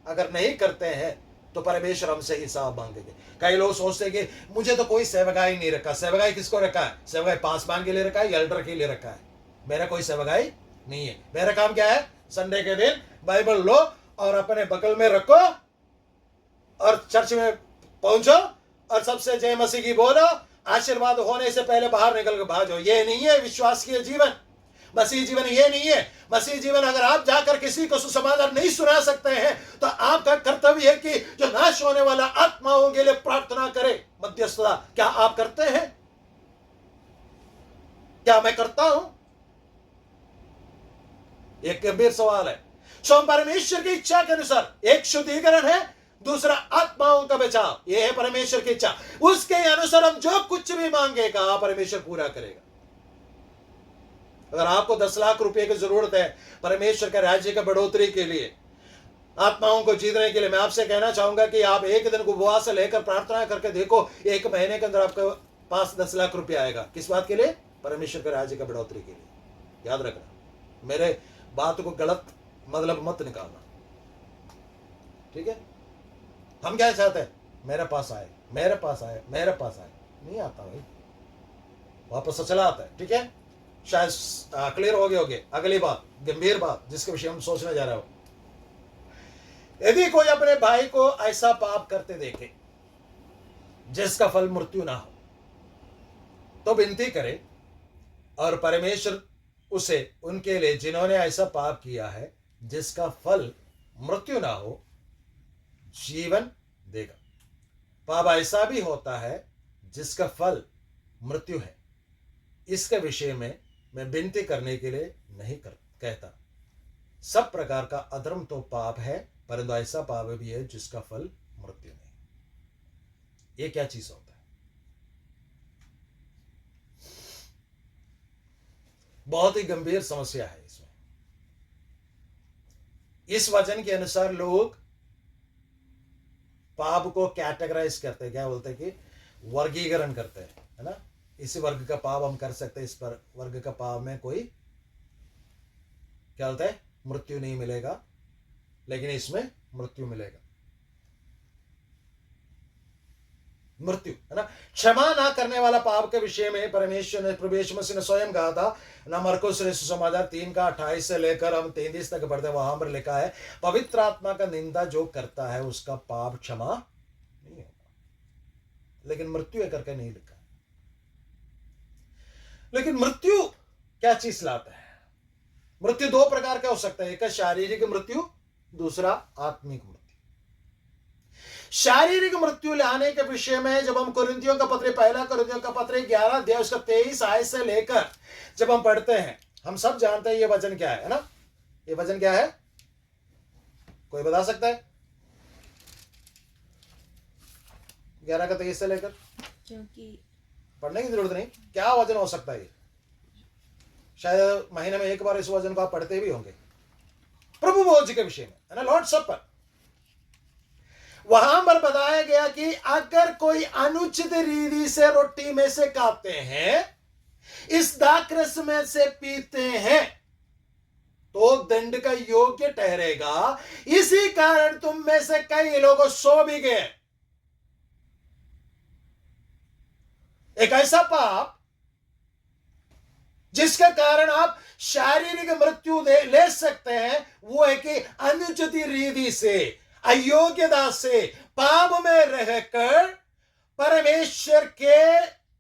अगर नहीं करते हैं तो परमेश्वर हमसे हिसाब मांगेंगे। कई लोग सोचते हैं कि मुझे तो कोई सेवकाई नहीं रखा। सेवकाई किसको रखा है? सेवकाई पासवान के लिए रखा है, एल्डर के लिए रखा है। मेरा कोई सेवकाई नहीं है। मेरा काम क्या है? संडे के दिन बाइबल लो और अपने बगल में रखो और चर्च में पहुंचो और सबसे जय मसीह की बोलो, आशीर्वाद होने से पहले बाहर निकल के भागो। ये नहीं है विश्वास की जीवन, मसीह जीवन ये नहीं है। मसीह जीवन, अगर आप जाकर किसी को सुसमाचार नहीं सुना सकते हैं तो आपका कर्तव्य है कि जो नाश होने वाला आत्माओं के लिए प्रार्थना करे, मध्यस्थता। क्या आप करते हैं? क्या मैं करता हूं? एक गंभीर सवाल है। सो परमेश्वर की इच्छा के अनुसार एक शुद्धिकरण है, दूसरा आत्माओं का बचाव। यह है परमेश्वर की इच्छा। उसके अनुसार हम जो कुछ भी मांगेगा परमेश्वर पूरा करेगा। अगर आपको 10 लाख रुपए की जरूरत है परमेश्वर के राज्य की बढ़ोतरी के लिए, आत्माओं को जीतने के लिए, मैं आपसे कहना चाहूंगा कि आप एक दिन को उपवास से लेकर प्रार्थना करके देखो, 1 महीने के अंदर आपके पास 10 लाख रुपए आएगा। किस बात के लिए? परमेश्वर के राज्य की बढ़ोतरी के लिए। याद रखना, मेरे बात को गलत मतलब मत निकालना, ठीक है? हम क्या चाहते हैं? मेरे पास आए, मेरे पास आए, मेरे पास आए। नहीं आता भाई, वापस चला आता है, ठीक है? शायद क्लियर हो गए होगे। अगली बात, गंभीर बात जिसके विषय हम सोचने जा रहे हो, यदि कोई अपने भाई को ऐसा पाप करते देखे जिसका फल मृत्यु ना हो, तो विनती करे और परमेश्वर उसे उनके लिए जिन्होंने ऐसा पाप किया है जिसका फल मृत्यु ना हो, जीवन देगा। पाप ऐसा भी होता है जिसका फल मृत्यु है। इसके विषय में मैं विनती करने के लिए नहीं कहता। सब प्रकार का अधर्म तो पाप है, परंतु ऐसा पाप भी है जिसका फल मृत्यु नहीं। ये क्या चीज होता है? बहुत ही गंभीर समस्या है इसमें। इस वचन के अनुसार लोग पाप को कैटेगराइज करते हैं, क्या बोलते हैं कि वर्गीकरण करते हैं, है ना? इस वर्ग का पाप हम कर सकते हैं, इस पर वर्ग का पाप में कोई क्या बोलता है, मृत्यु नहीं मिलेगा, लेकिन इसमें मृत्यु मिलेगा। मृत्यु, है ना? क्षमा ना करने वाला पाप के विषय में परमेश्वर ने, प्रभु यीशु मसीह ने स्वयं कहा था ना, मरकुस सुसमाचार 3 का 28 से लेकर हम 33 तक पढ़ते, वहां पर लिखा है पवित्र आत्मा का निंदा जो करता है उसका पाप क्षमा नहीं होगा, लेकिन मृत्यु है करके नहीं लिखा। लेकिन मृत्यु क्या चीज लाता है? मृत्यु 2 प्रकार का हो सकता है, एक है शारीरिक मृत्यु, दूसरा आत्मिक मृत्यु। शारीरिक मृत्यु लाने के विषय में जब हम कुरिन्थियों का पत्र, पहला कुरिन्थियों का पत्र 11 अध्याय उसका 23 आयत से लेकर जब हम पढ़ते हैं, हम सब जानते हैं ये वचन क्या है ना? ये वचन क्या है? कोई बता सकता है? 11 का 23 से लेकर, क्योंकि पढ़ने की जरूरत नहीं, क्या वचन हो सकता है? शायद महीने में एक बार इस वचन को आप पढ़ते भी होंगे। प्रभु भोज के विषय में, है ना, लॉर्ड सपर। वहां पर बताया गया कि अगर कोई अनुचित रीति से रोटी में से खाते हैं, इस दाखरस में से पीते हैं, तो दंड का योग्य ठहरेगा। इसी कारण तुम में से कई लोग सो भी गए। एक ऐसा पाप जिसके कारण आप शारीरिक मृत्यु ले सकते हैं, वो है कि अनुचित रीति से, अयोग्यता से, पाप में रहकर परमेश्वर के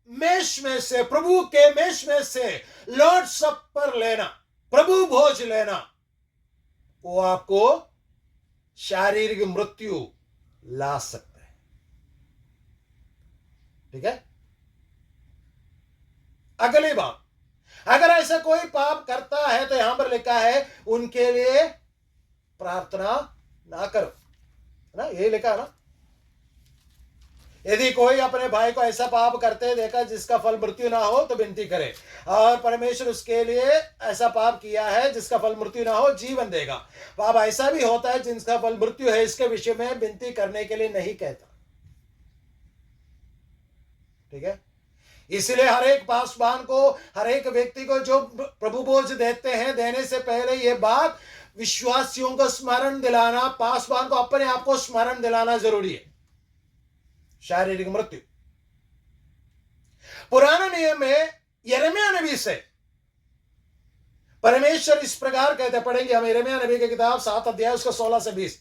मेष में से, प्रभु के मेष में से लॉर्ड सपर लेना, प्रभु भोज लेना, वो आपको शारीरिक मृत्यु ला सकता है। ठीक है? अगली बात, अगर ऐसा कोई पाप करता है तो यहां पर लिखा है उनके लिए प्रार्थना ना करो, है ना? यही लिखा है ना? यदि कोई अपने भाई को ऐसा पाप करते देखा जिसका फल मृत्यु ना हो तो विनती करे, और परमेश्वर उसके लिए ऐसा पाप किया है जिसका फल मृत्यु ना हो, जीवन देगा। पाप ऐसा भी होता है जिसका फल मृत्यु है, इसके विषय में विनती करने के लिए नहीं कहता। ठीक है? इसलिए हर एक पासवान को, हर एक व्यक्ति को जो प्रभु भोज देते हैं, देने से पहले यह बात विश्वासियों को स्मरण दिलाना, पासवान को अपने आप को स्मरण दिलाना जरूरी है। शारीरिक मृत्यु, पुराने नियम में यिर्मयाह नबी से परमेश्वर इस प्रकार कहते, पढ़ेंगे हम यिर्मयाह नबी की किताब 7 अध्याय उसका 16 से 20।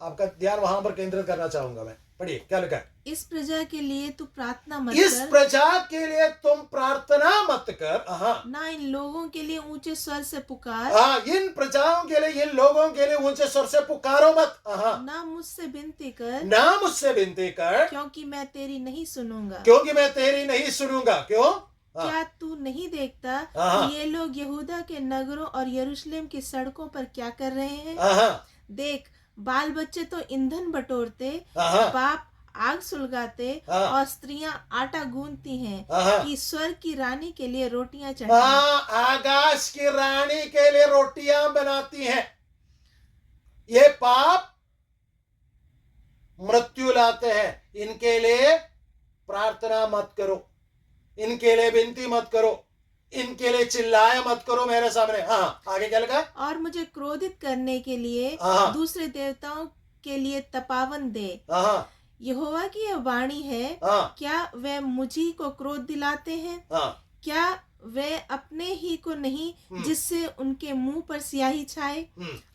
आपका ध्यान वहां पर केंद्रित करना चाहूंगा मैं। पढ़िए क्या लिखा है। इस प्रजा के लिए तू प्रार्थना मत इस कर, प्रजा के लिए तुम प्रार्थना मत कर, ना इन लोगों के लिए ऊंचे स्वर से पुकार, इन प्रजाओं के लिए, इन लोगों के लिए ऊंचे स्वर से पुकारो मत, ना मुझसे विनती कर, ना मुझसे विनती कर, क्योंकि मैं तेरी नहीं सुनूंगा। क्योंकि मैं तेरी नहीं सुनूंगा। क्यों? क्या तू नहीं देखता कि ये लोग यहूदा के नगरों और यरूशलेम की सड़कों पर क्या कर रहे हैं? देख, बाल बच्चे तो ईंधन बटोरते, बाप आग सुलगाते हाँ। और स्त्रियां आटा गूंथती हैं हाँ। कि स्वर्ग की रानी के लिए रोटियां चढ़ाएं। हाँ, आकाश की रानी के लिए रोटियां बनाती हैं। ये पाप मृत्यु लाते हैं, इनके लिए प्रार्थना मत करो, इनके लिए विनती मत करो, इनके लिए चिल्लाए मत करो मेरे सामने। हाँ, आगे क्या लिखा है? और मुझे क्रोधित करने के लिए हाँ। दूसरे देवताओं के लिए तपावन दे। हाँ। यहोवा की यह वाणी है, हाँ। क्या वे मुझी को क्रोध दिलाते हैं? हाँ। क्या वे अपने ही को नहीं, जिससे उनके मुंह पर स्याही छाए?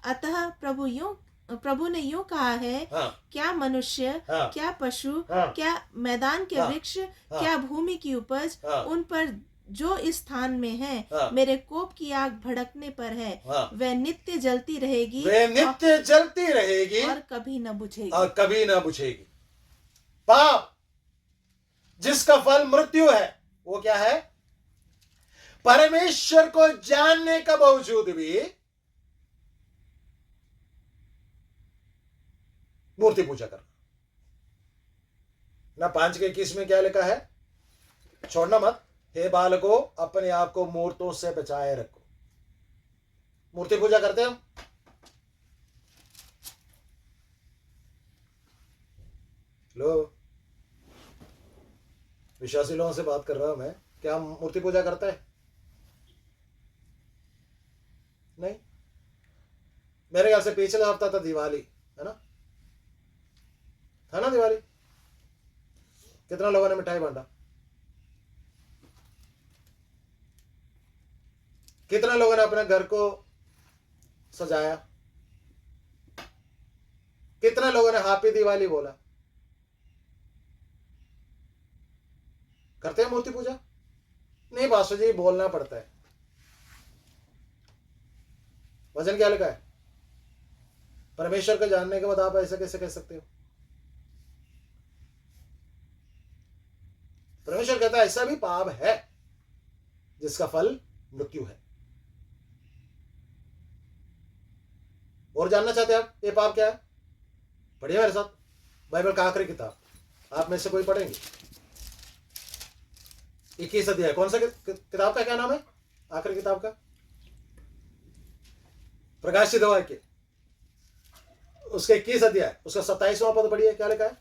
अतः प्रभु ने यूं कहा है, हाँ। क्या मनुष्य, हाँ। क्या पशु, हाँ। क्या मैदान के हाँ। वृक्ष, हाँ। क्या भूमि की उपज, हाँ। उन पर जो इस स्थान में है, हाँ। मेरे कोप की आग भड़कने पर है। हाँ। वह नित्य जलती रहेगी, वे नित्य जलती रहेगी और कभी न बुझेगी। और कभी ना बुझेगी। पाप जिसका फल मृत्यु है, वो क्या है? परमेश्वर को जानने का बावजूद भी मूर्ति पूजा करना। ना 5:21 में क्या लिखा है? छोड़ना मत, हे बालको अपने आप को मूर्तों से बचाए रखो। मूर्ति पूजा करते हैं हम? लो, विश्वासी लोगों से बात कर रहा हूं मैं, क्या हम मूर्ति पूजा करते हैं? नहीं। मेरे ख्याल से पिछला हफ्ता था दिवाली, है ना? था ना दिवाली? कितना लोगों ने मिठाई बांटा? कितना लोगों ने अपने घर को सजाया? कितना लोगों ने हैप्पी दिवाली बोला? करते हैं मूर्ति पूजा? नहीं पास्टर जी, बोलना पड़ता है। वचन क्या लिखा है? परमेश्वर को जानने के बाद आप ऐसा कैसे कह सकते हो? परमेश्वर कहता है ऐसा भी पाप है जिसका फल मृत्यु है। और जानना चाहते हैं आप ये पाप क्या है? पढ़िए मेरे साथ बाइबल का आखिरी किताब, आप में से कोई पढ़ेंगे? 21 अध्याय। कौन सा किताब का क्या नाम है? आखिरी किताब का प्रकाशित वाक्य, उसके 21 अध्याय, उसका 27वां पद पढ़िए, क्या लिखा है?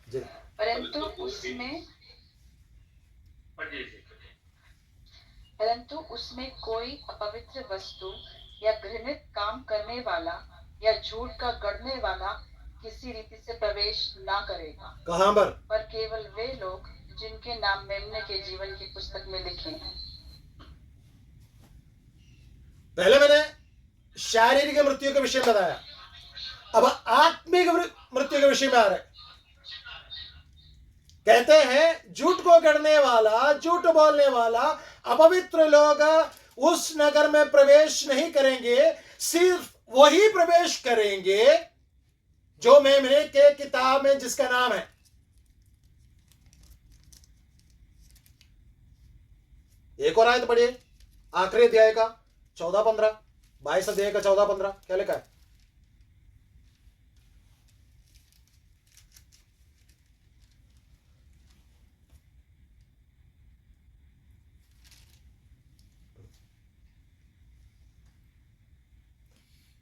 जी। परंतु उसमें कोई अपवित्र वस्तु या घृणित काम करने वाला या झूठ का गढ़ने वाला किसी रीति से प्रवेश ना करेगा। कहां पर केवल वे लोग जिनके नाम मेमने के जीवन की पुस्तक में लिखे हैं। पहले मैंने शारीरिक मृत्यु के विषय में बताया, अब आत्मिक मृत्यु के विषय में आ रहे। कहते हैं झूठ को गढ़ने वाला, झूठ बोलने वाला, अपवित्र लोग उस नगर में प्रवेश नहीं करेंगे, सिर्फ वही प्रवेश करेंगे जो मेमने के किताब में जिसका नाम है। एक और आयत पढ़िए, आखिरी अध्याय का 14-15, 22 अध्याय का 14-15, क्या लिखा है?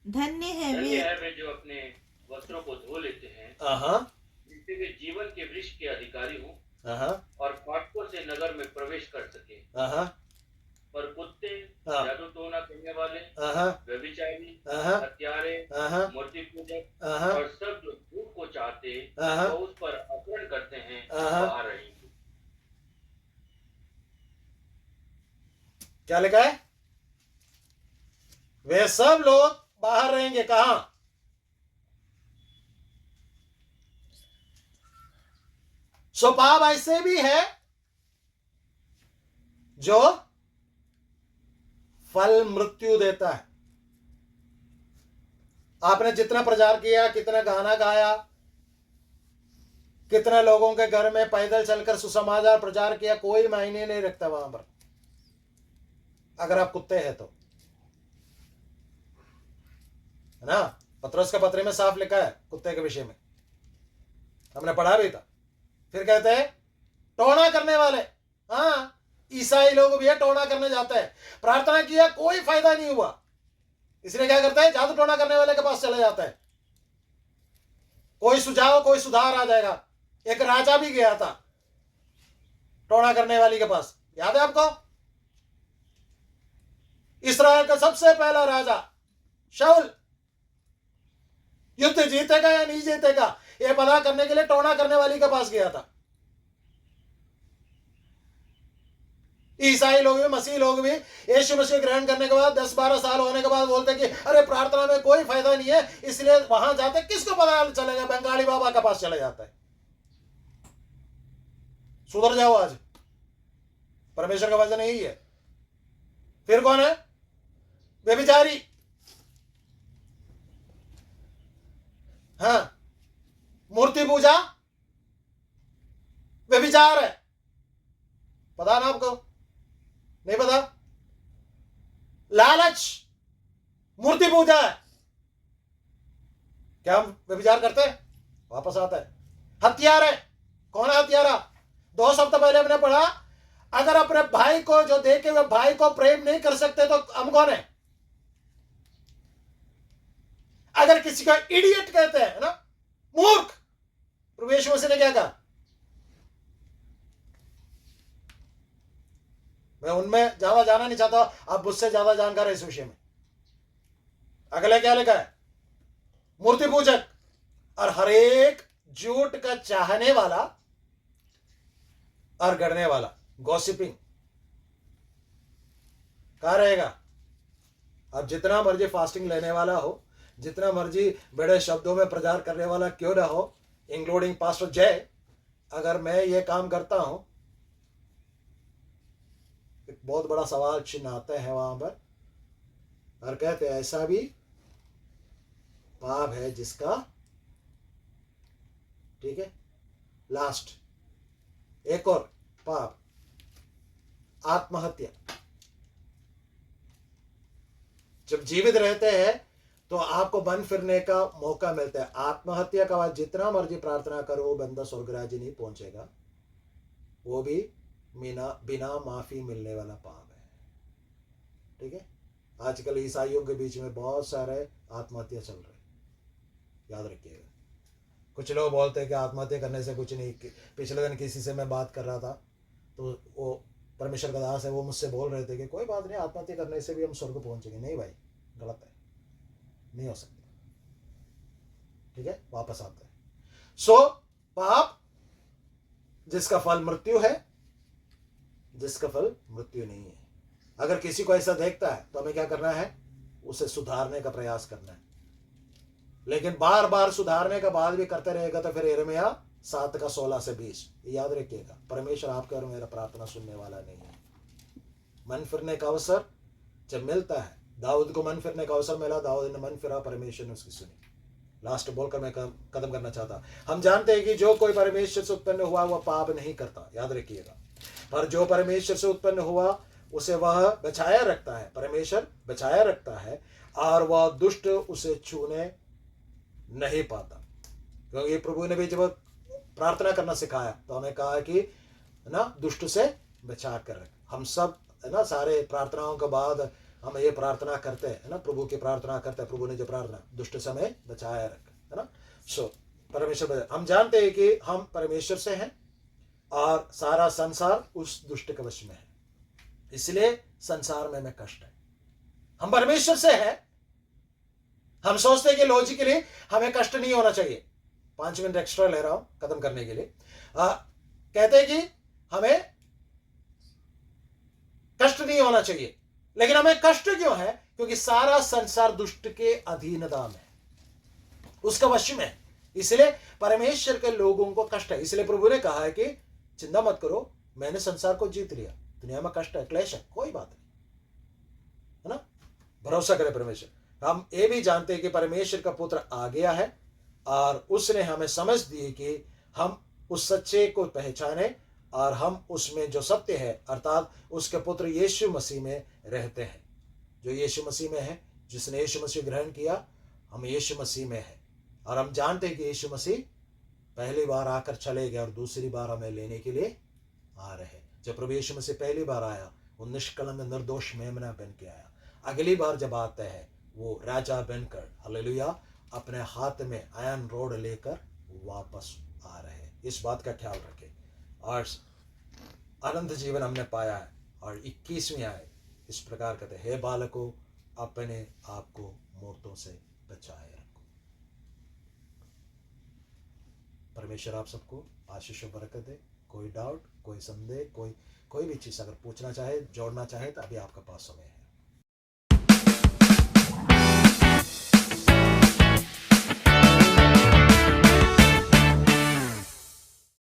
धन्य है वे जो अपने वस्त्रों को धो लेते हैं, जिससे वे जीवन के वृक्ष के अधिकारी हों और फाटकों से नगर में प्रवेश कर सके। पर कुत्ते, जादू टोना करने वाले, व्यभिचारी, हत्यारे, मूर्ति पूजक और सब जो झूठ को चाहते तो उस पर आक्रमण करते हैं बाहर रहेंगे। क्या लिखा है? वे सब लोग बाहर रहेंगे। कहां? सो पाप ऐसे भी है जो फल मृत्यु देता है। आपने जितना प्रचार किया, कितना गाना गाया, कितना लोगों के घर में पैदल चलकर सुसमाचार प्रचार किया, कोई मायने नहीं रखता वहां पर, अगर आप कुत्ते हैं तो। है ना। पतरस का पत्र में साफ लिखा है कुत्ते के विषय में, हमने पढ़ा भी था। फिर कहते हैं टोना करने वाले, हाँ ईसाई लोग भी है टोना करने जाते हैं, प्रार्थना किया कोई फायदा नहीं हुआ, इसलिए क्या करता है जादू टोना करने वाले के पास चले जाता है, कोई सुझाव कोई सुधार आ जाएगा। एक राजा भी गया था टोना करने वाली के पास, याद है आपको? इस्राएल का सबसे पहला राजा शाऊल युद्ध जीतेगा या नहीं जीतेगा यह पता करने के लिए टोना करने वाली के पास गया था। ईसाई लोग भी मसीह लोग भी यीशु मसीह ग्रहण करने के बाद 10-12 साल होने के बाद बोलते कि अरे प्रार्थना में कोई फायदा नहीं है, इसलिए वहां जाते, किसको पता चलेगा, बंगाली बाबा के पास चले जाता है। सुधर जाओ, आज परमेश्वर का वचन यही है। फिर कौन है? व्यभिचारी, हाँ मूर्ति पूजा व्यभिचार है, पता ना आपको? नहीं पता? लालच मूर्ति पूजा है। क्या हम व्यभिचार करते हैं? वापस आता है। हथियार है, कौन है हत्यारा? 2 सप्ताह पहले हमने पढ़ा, अगर अपने भाई को जो देखे हुए भाई को प्रेम नहीं कर सकते तो हम कौन है? अगर किसी को इडियट कहते हैं ना, मूर्ख, प्रभु यीशु मसीह ने क्या कहा? मैं उनमें ज्यादा जाना नहीं चाहता, आप मुझसे ज्यादा जानकार है इस विषय में। अगले क्या लिखा है? मूर्ति पूजक और हर एक झूठ का चाहने वाला और गढ़ने वाला, गॉसिपिंग कहां रहेगा? अब जितना मर्जी फास्टिंग लेने वाला हो, जितना मर्जी बड़े शब्दों में प्रचार करने वाला क्यों ना हो, इंक्लूडिंग पास्टर जय, अगर मैं ये काम करता हूं, एक बहुत बड़ा सवाल चिन्ह आता है वहां पर, और कहते हैं ऐसा भी पाप है जिसका, ठीक है, लास्ट एक और पाप, आत्महत्या। जब जीवित रहते हैं तो आपको मन फिरने का मौका मिलता है। आत्महत्या का बाद जितना मर्जी प्रार्थना करो वो बंदा स्वर्ग राज्य नहीं पहुंचेगा, वो भी बिना माफी मिलने वाला पाप है। ठीक है, आजकल ईसाइयों के बीच में बहुत सारे आत्महत्या चल रहे, याद रखिएगा। कुछ लोग बोलते हैं कि आत्महत्या करने से कुछ नहीं। पिछले दिन किसी से मैं बात कर रहा था, तो वो परमेश्वर का दास है, वो मुझसे बोल रहे थे कि कोई बात नहीं, आत्महत्या करने से भी हम स्वर्ग पहुंचेंगे। नहीं भाई, गलत है, नहीं हो सकता। ठीक है, वापस आता है। सो पाप जिसका फल मृत्यु है, जिसका फल मृत्यु नहीं है। अगर किसी को ऐसा देखता है तो हमें क्या करना है? उसे सुधारने का प्रयास करना है। लेकिन बार बार सुधारने के बाद भी करते रहेगा तो फिर यिर्मयाह 7:16-20 याद रखिएगा, परमेश्वर आपका और मेरा प्रार्थना सुनने वाला नहीं है। मन फिरने का अवसर जब मिलता है, दाऊद को मन फिरने का अवसर मिला, दाऊद ने मन फिरा, परमेश्वर ने उसकी सुनी। लास्ट बोलकर मैं खत्म करना चाहता, हम जानते हैं कि जो कोई परमेश्वर से उत्पन्न हुआ वह पाप नहीं करता, याद रखिएगा। पर जो परमेश्वर से उत्पन्न हुआ उसे वह बचाया रखता है, परमेश्वर बचाया रखता है, और वह दुष्ट उसे छूने नहीं पाता। क्योंकि प्रभु ने भी जब प्रार्थना करना सिखाया तो हमें कहा कि ना दुष्ट से बचा कर रख। हम सब है ना, सारे प्रार्थनाओं के बाद हम ये प्रार्थना करते हैं ना, प्रभु की प्रार्थना करते हैं, प्रभु ने जो प्रार्थना, दुष्ट से हमें बचाया रख, है ना। सो परमेश्वर, हम जानते हैं कि हम परमेश्वर से हैं और सारा संसार उस दुष्ट के वश में है, इसलिए संसार में हमें कष्ट है। हम परमेश्वर से हैं, हम सोचते हैं कि लॉजिकली हमें कष्ट नहीं होना चाहिए। 5 मिनट एक्स्ट्रा ले रहा हूं खत्म करने के लिए। कहते हैं कि हमें कष्ट नहीं होना चाहिए, लेकिन हमें कष्ट क्यों है? क्योंकि सारा संसार दुष्ट के अधीनता में, उसका वश में है, इसलिए परमेश्वर के लोगों को कष्ट है। इसलिए प्रभु ने कहा है कि चिंता मत करो, मैंने संसार को जीत लिया, दुनिया में कष्ट है, क्लेश है, कोई बात नहीं, है ना। भरोसा करें परमेश्वर। हम ये भी जानते हैं कि परमेश्वर का पुत्र आ गया है और उसने हमें समझ दी कि हम उस सच्चे को पहचाने और हम उसमें जो सत्य है अर्थात उसके पुत्र यीशु मसीह में रहते हैं। जो यीशु मसीह में है, जिसने यीशु मसीह ग्रहण किया, हम यीशु मसीह में हैं और हम जानते हैं कि यीशु मसीह पहली बार आकर चले गए और दूसरी बार हमें लेने के लिए आ रहे हैं। जब प्रभु यीशु मसीह पहली बार आया वो निष्कलंक निर्दोष मेमना बन के आया। अगली बार जब आता है वो राजा बनकर, हालेलुया, अपने हाथ में आयरन रोड लेकर वापस आ रहे हैं। इस बात का ख्याल रखें। और अनंत जीवन हमने पाया है। और 21वीं आयत इस प्रकार कहते हैं, हे बालकों, अपने आप को मूर्तों से बचाए रखो। परमेश्वर आप सबको आशीष और बरकत दे। कोई डाउट, कोई संदेह, कोई भी चीज़ अगर पूछना चाहे, जोड़ना चाहे तो अभी आपका पास समय है।